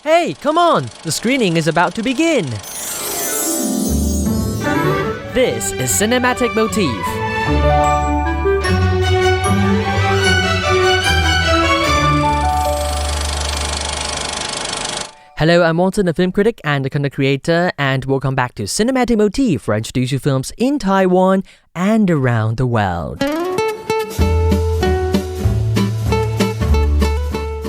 Hey, come on! The screening is about to begin! This is Cinematic Motif. Hello, I'm Walton, a film critic and a content creator, and welcome back to Cinematic Motif, where I introduce you films in Taiwan and around the world.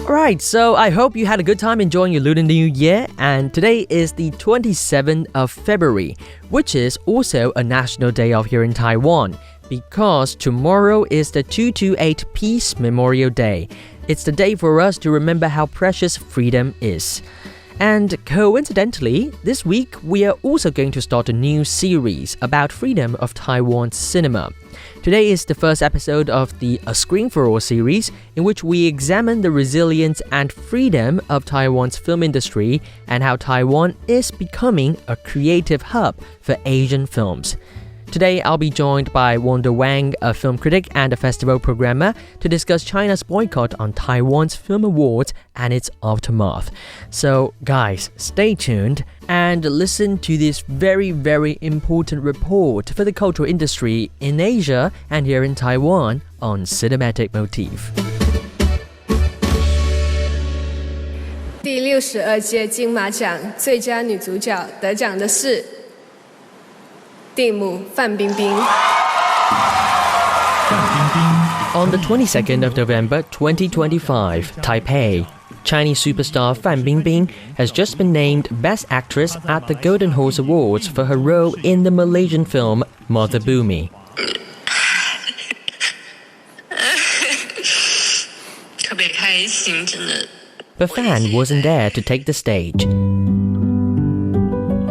Alright, so I hope you had a good time enjoying your Lunar New Year, and today is the 27th of February, which is also a national day off here in Taiwan, because tomorrow is the 228 Peace Memorial Day. It's the day for us to remember how precious freedom is. And coincidentally, this week we are also going to start a new series about freedom of Taiwan cinema. Today is the first episode of the A Screen for All series, in which we examine the resilience and freedom of Taiwan's film industry and how Taiwan is becoming a creative hub for Asian films. Today, I'll be joined by Wanda Wang, a film critic and a festival programmer, to discuss China's boycott on Taiwan's film awards and its aftermath. So, guys, stay tuned and listen to this very, very important report for the cultural industry in Asia and here in Taiwan on Cinematic Motif. 第62届金马奖最佳女主角得奖的是 定母范冰冰。 On the 22nd of November 2025, Taipei, Chinese superstar Fan Bingbing has just been named Best Actress at the Golden Horse Awards for her role in the Malaysian film Mother Bhumi. 特别开心，真的。 But Fan wasn't there to take the stage.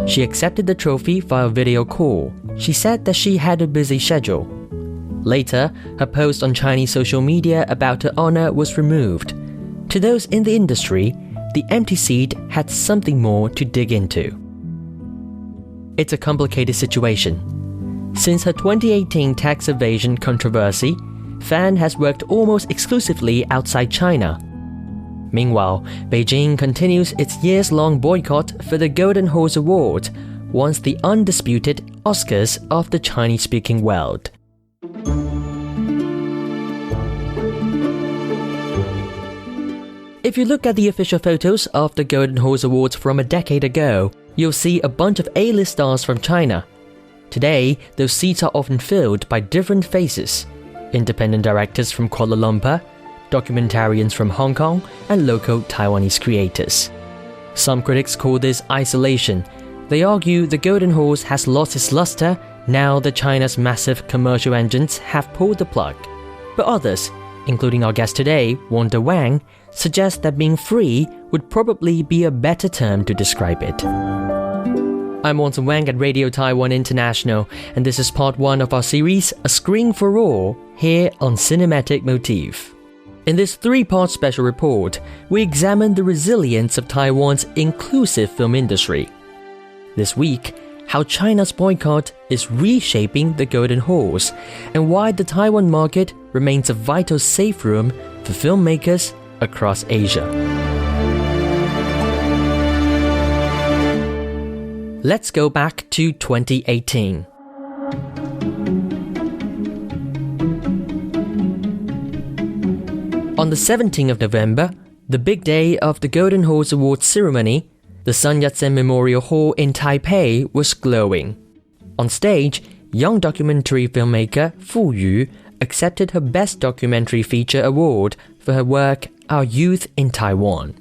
She accepted the trophy via video call. She said that she had a busy schedule. Later, her post on Chinese social media about her honor was removed. To those in the industry, the empty seat had something more to dig into. It's a complicated situation. Since her 2018 tax evasion controversy, Fan has worked almost exclusively outside China. Meanwhile, Beijing continues its years-long boycott for the Golden Horse Award, once the undisputed Oscars of the Chinese-speaking world. If you look at the official photos of the Golden Horse Awards from a decade ago, you'll see a bunch of A-list stars from China. Today, those seats are often filled by different faces: independent directors from Kuala Lumpur, documentarians from Hong Kong, and local Taiwanese creators. Some critics call this isolation. They argue the Golden Horse has lost its luster now that China's massive commercial engines have pulled the plug. But others, including our guest today, Wanda Wang, suggest that being free would probably be a better term to describe it. I'm Walton Wang at Radio Taiwan International, and this is part 1 of our series, A Screen for All, here on Cinematic Motif. In this 3-part special report, we examine the resilience of Taiwan's inclusive film industry. This week, how China's boycott is reshaping the Golden Horse, and why the Taiwan market remains a vital safe room for filmmakers across Asia. Let's go back to 2018. On the 17th of November, the big day of the Golden Horse Awards ceremony, the Sun Yat-sen Memorial Hall in Taipei was glowing. On stage, young documentary filmmaker Fu Yu accepted her Best Documentary Feature award for her work Our Youth in Taiwan.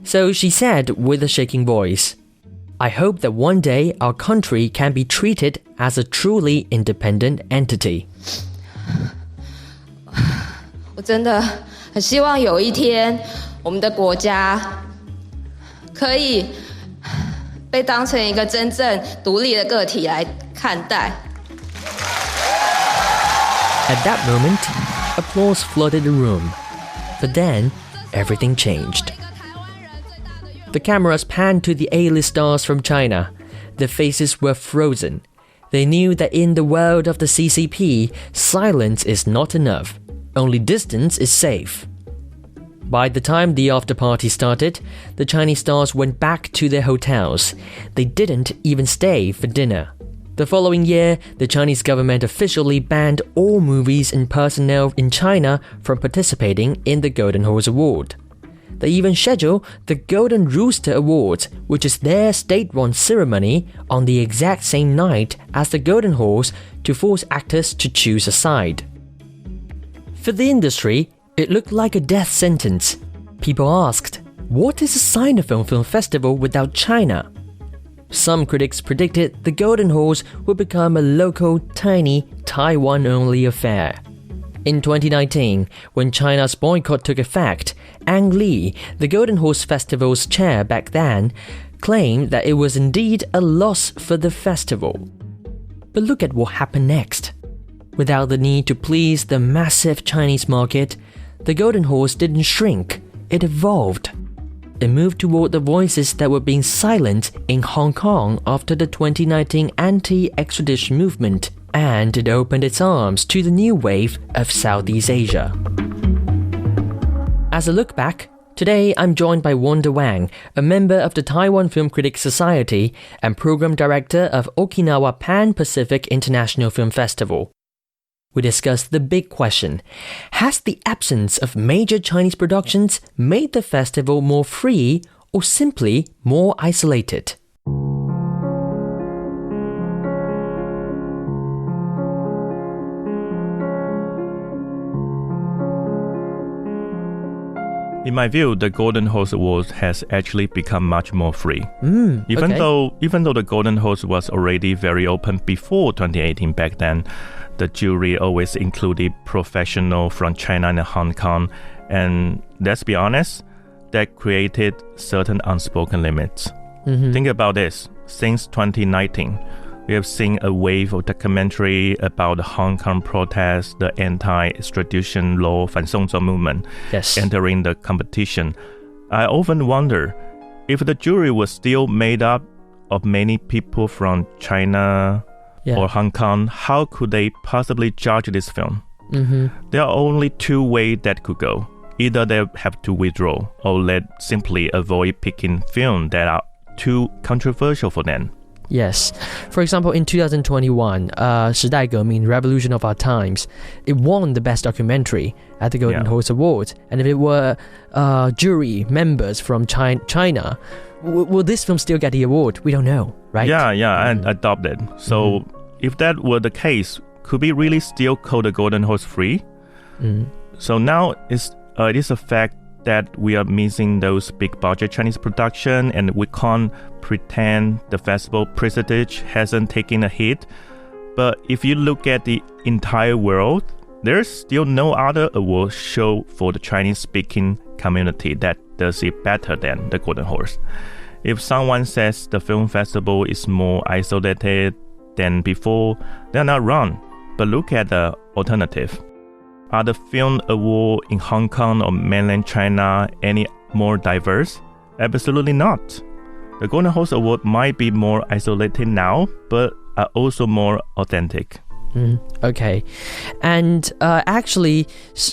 So she said with a shaking voice, "I hope that one day our country can be treated as a truly independent entity." 我真的很希望有一天，我们的国家可以被当成一个真正独立的个体来看待。 At that moment, applause flooded the room. But then, everything changed. The cameras panned to the A-list stars from China. Their faces were frozen. They knew that in the world of the CCP, silence is not enough. Only distance is safe. By the time the after-party started, the Chinese stars went back to their hotels. They didn't even stay for dinner. The following year, the Chinese government officially banned all movies and personnel in China from participating in the Golden Horse Award. They even scheduled the Golden Rooster Awards, which is their state-run ceremony, on the exact same night as the Golden Horse to force actors to choose a side. For the industry, it looked like a death sentence. People asked, what is a Sinophone Film Festival without China? Some critics predicted the Golden Horse would become a local, tiny, Taiwan-only affair. In 2019, when China's boycott took effect, Ang Lee, the Golden Horse Festival's chair back then, claimed that it was indeed a loss for the festival. But look at what happened next. Without the need to please the massive Chinese market, the Golden Horse didn't shrink, it evolved. It moved toward the voices that were being silent in Hong Kong after the 2019 anti-extradition movement, and it opened its arms to the new wave of Southeast Asia. As a look back, today I'm joined by Wanda Wang, a member of the Taiwan Film Critics Society and program director of Okinawa Pan-Pacific International Film Festival. We discussed the big question: has the absence of major Chinese productions made the festival more free or simply more isolated? In my view, the Golden Horse Awards has actually become much more free. Even though the Golden Horse was already very open before 2018 back then, the jury always included professionals from China and Hong Kong, and let's be honest, that created certain unspoken limits. Think about this. Since 2019, we have seen a wave of documentary about the Hong Kong protests, the anti-extradition law Fan Bingbing movement entering the competition. I often wonder if the jury was still made up of many people from China or Hong Kong, how could they possibly judge this film? There are only two ways that could go. Either they have to withdraw, or let simply avoid picking films that are too controversial for them. Yes. For example, in 2021, 时代革命, Revolution of Our Times, it won the Best Documentary at the Golden Horse Awards. And if it were jury members from China, will this film still get the award? We don't know, right? And adopted. So if that were the case, could we really still call the Golden Horse free? So now it is a fact that we are missing those big budget Chinese production, and we can't pretend the festival prestige hasn't taken a hit. But if you look at the entire world, there's still no other award show for the Chinese-speaking community that does it better than the Golden Horse. If someone says the film festival is more isolated than before, they're not wrong. But look at the alternative. Are the film awards in Hong Kong or mainland China any more diverse? Absolutely not. The Golden Horse Award might be more isolated now, but are also more authentic. Okay. And actually,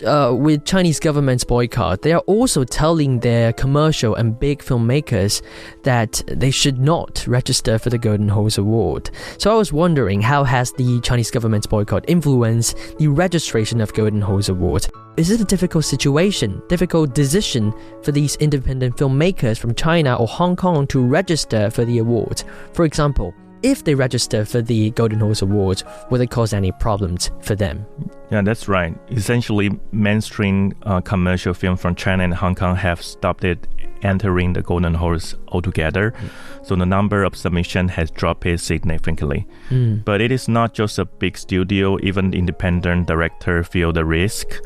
with Chinese government's boycott, they are also telling their commercial and big filmmakers that they should not register for the Golden Horse Award. So I was wondering, how has the Chinese government's boycott influenced the registration of Golden Horse Awards? Is it a difficult situation, difficult decision for these independent filmmakers from China or Hong Kong to register for the awards? For example, if they register for the Golden Horse Awards, will it cause any problems for them? Yeah, that's right. Essentially, mainstream commercial film from China and Hong Kong have stopped entering the Golden Horse altogether. So the number of submissions has dropped significantly. But it is not just a big studio. Even independent director feel the risk.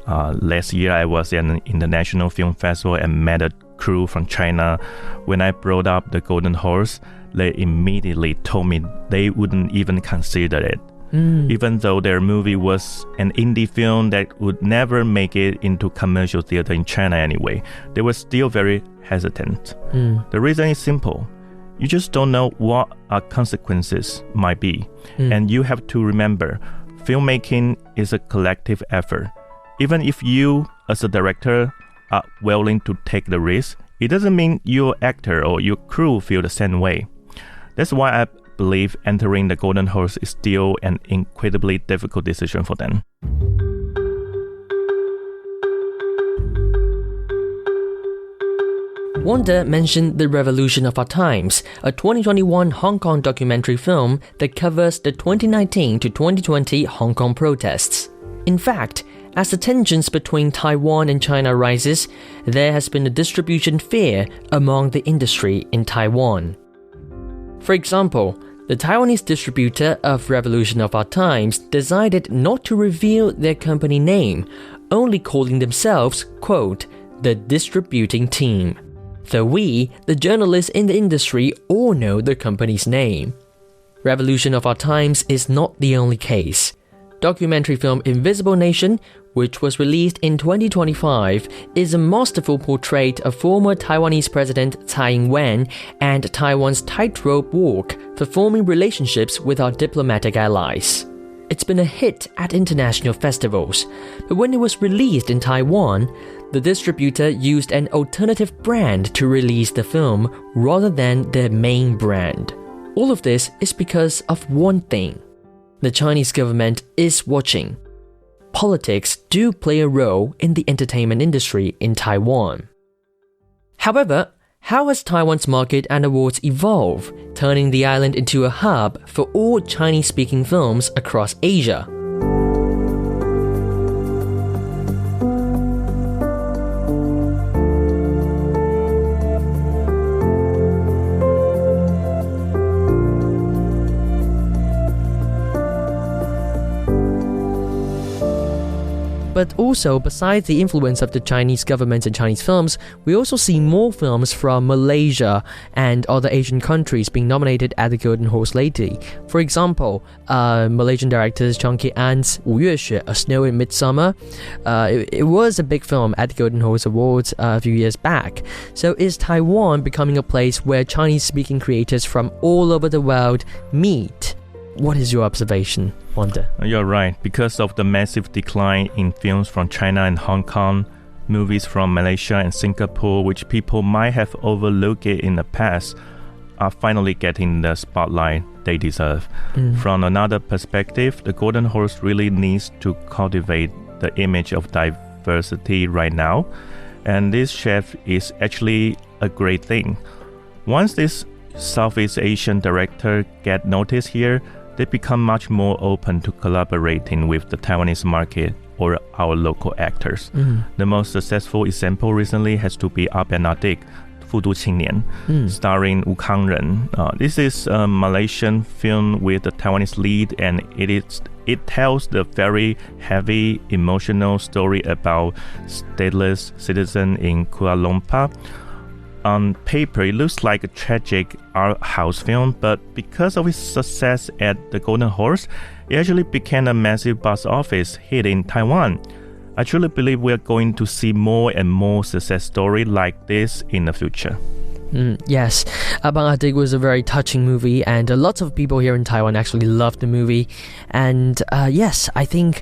Last year, I was at an international film festival and met a crew from China. When I brought up the Golden Horse, they immediately told me they wouldn't even consider it. Even though their movie was an indie film that would never make it into commercial theater in China anyway, they were still very hesitant. The reason is simple. You just don't know what our consequences might be. And you have to remember, filmmaking is a collective effort. Even if you, as a director, are willing to take the risk, it doesn't mean your actor or your crew feel the same way. That's why I believe entering the Golden Horse is still an incredibly difficult decision for them. Wanda mentioned The Revolution of Our Times, a 2021 Hong Kong documentary film that covers the 2019 to 2020 Hong Kong protests. In fact, as the tensions between Taiwan and China rises, there has been a distribution fear among the industry in Taiwan. For example, the Taiwanese distributor of Revolution of Our Times decided not to reveal their company name, only calling themselves, quote, the distributing team. Though we, the journalists in the industry, all know the company's name. Revolution of Our Times is not the only case. Documentary film Invisible Nation, which was released in 2025, is a masterful portrait of former Taiwanese President Tsai Ing-wen and Taiwan's tightrope walk for forming relationships with our diplomatic allies. It's been a hit at international festivals, but when it was released in Taiwan, the distributor used an alternative brand to release the film rather than their main brand. All of this is because of one thing. The Chinese government is watching. Politics do play a role in the entertainment industry in Taiwan. However, how has Taiwan's market and awards evolved, turning the island into a hub for all Chinese-speaking films across Asia? But also, besides the influence of the Chinese government and Chinese films, we also see more films from Malaysia and other Asian countries being nominated at the Golden Horse lately. For example, Malaysian directors Chong Ki-an's 五月雪, A Snow in Midsummer. It was a big film at the Golden Horse Awards a few years back. So is Taiwan becoming a place where Chinese-speaking creators from all over the world meet? What is your observation, Wanda? You're right. Because of the massive decline in films from China and Hong Kong, movies from Malaysia and Singapore, which people might have overlooked in the past, are finally getting the spotlight they deserve. From another perspective, the Golden Horse really needs to cultivate the image of diversity right now. And this shift is actually a great thing. Once this Southeast Asian director get noticed here, they become much more open to collaborating with the Taiwanese market or our local actors. The most successful example recently has to be Up and Adik, 复读青年, starring Wu Kangren. This is a Malaysian film with a Taiwanese lead, and it tells the very heavy emotional story about stateless citizen in Kuala Lumpur. On paper, it looks like a tragic art house film, but because of its success at the Golden Horse, it actually became a massive box office hit in Taiwan. I truly believe we are going to see more and more success stories like this in the future. Yes, Abang Adik was a very touching movie, and lots of people here in Taiwan actually loved the movie. And yes, I think,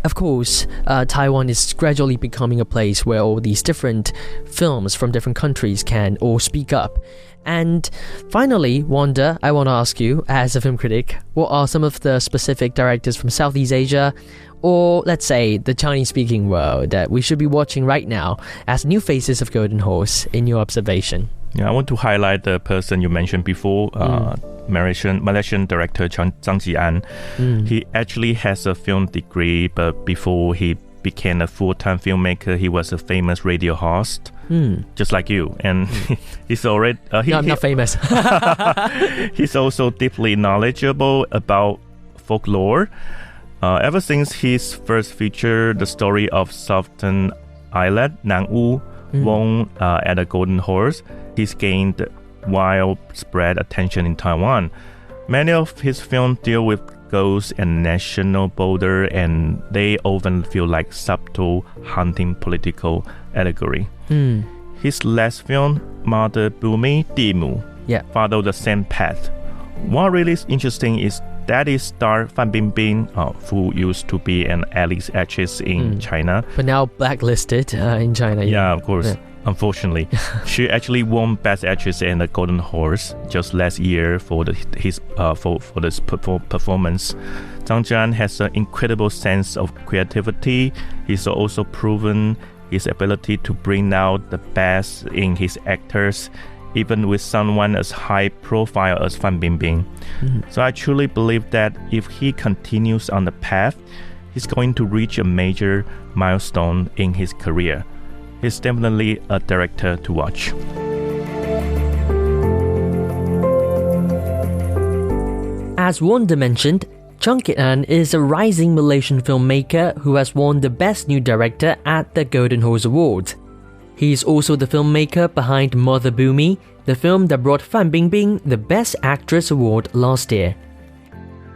of course, Taiwan is gradually becoming a place where all these different films from different countries can all speak up. And finally, Wanda, I want to ask you, as a film critic, what are some of the specific directors from Southeast Asia, or let's say the Chinese-speaking world, that we should be watching right now as new faces of Golden Horse, in your observation? Yeah, I want to highlight the person you mentioned before, Malaysian director Zhang Jian. He actually has a film degree, but before he became a full-time filmmaker, he was a famous radio host, just like you. And he's already... no, I'm not famous. He's also deeply knowledgeable about folklore. Ever since his first feature, the story of Southern Island, Nanwu, won at a Golden Horse, he's gained widespread attention in Taiwan. Many of his films deal with ghosts and national border, and they often feel like subtle hunting political allegory. His last film, Mother Bhumi, 地母, followed the same path. What really is interesting is that is star Fan Bingbing, who used to be an elite actress in China. But now blacklisted in China. Yeah, of course. Yeah. Unfortunately, she actually won Best Actress and the Golden Horse just last year for this performance. Zhang Jian has an incredible sense of creativity. He's also proven his ability to bring out the best in his actors, even with someone as high profile as Fan Bingbing. So I truly believe that if he continues on the path, he's going to reach a major milestone in his career. He's definitely a director to watch. As Wanda mentioned, Chung Kit-an is a rising Malaysian filmmaker who has won the Best New Director at the Golden Horse Awards. He's also the filmmaker behind Mother Bhumi, the film that brought Fan Bingbing the Best Actress award last year.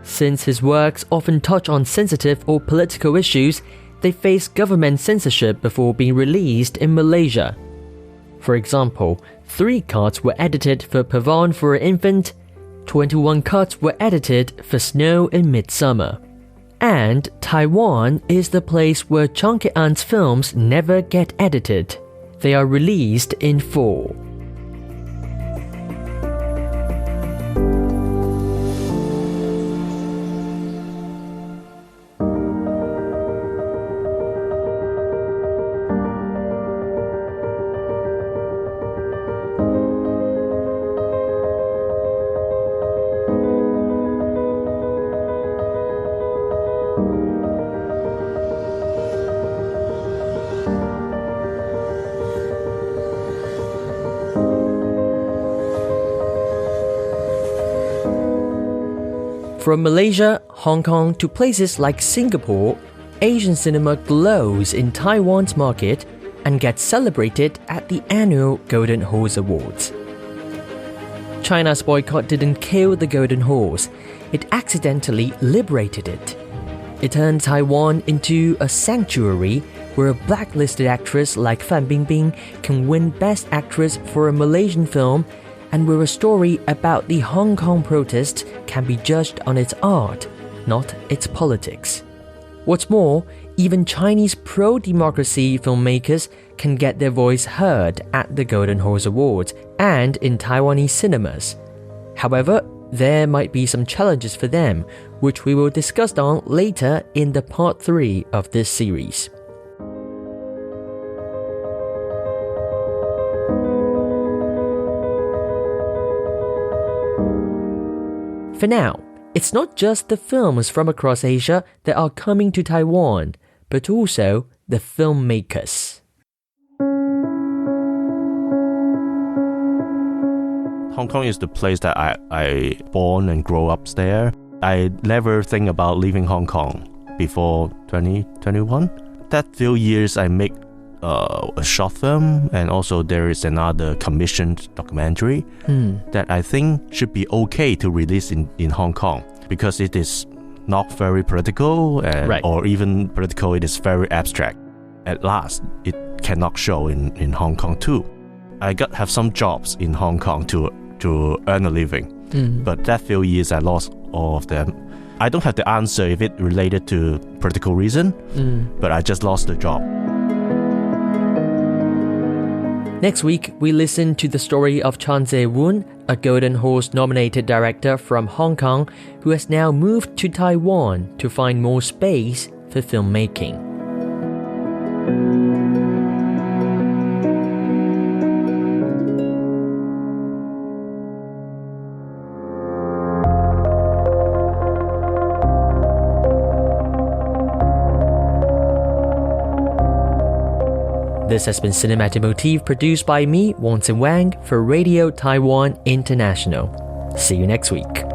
Since his works often touch on sensitive or political issues, they face government censorship before being released in Malaysia. For example, 3 cuts were edited for Pavan for an Infant, 21 cuts were edited for Snow in Midsummer. And Taiwan is the place where Chung Kit-an's films never get edited. They are released in full. From Malaysia, Hong Kong to places like Singapore, Asian cinema glows in Taiwan's market and gets celebrated at the annual Golden Horse Awards. China's boycott didn't kill the Golden Horse, it accidentally liberated it. It turned Taiwan into a sanctuary where a blacklisted actress like Fan Bingbing can win Best Actress for a Malaysian film, and where a story about the Hong Kong protest can be judged on its art, not its politics. What's more, even Chinese pro-democracy filmmakers can get their voice heard at the Golden Horse Awards and in Taiwanese cinemas. However, there might be some challenges for them, which we will discuss on later in the part 3 of this series. For now, it's not just the films from across Asia that are coming to Taiwan, but also the filmmakers. Hong Kong is the place that I born and grow up there. I never think about leaving Hong Kong before 2021. That few years I make a short film, and also there is another commissioned documentary that I think should be okay to release in Hong Kong, because it is not very political or even political. It is very abstract. At last, it cannot show in Hong Kong too. I have some jobs in Hong Kong to earn a living, but that few years I lost all of them. I don't have the answer if it related to political reason, but I just lost the job. Next week, we listen to the story of Chan Tse-woon, a Golden Horse nominated director from Hong Kong who has now moved to Taiwan to find more space for filmmaking. This has been Cinematic Motif, produced by me, Wang for Radio Taiwan International. See you next week.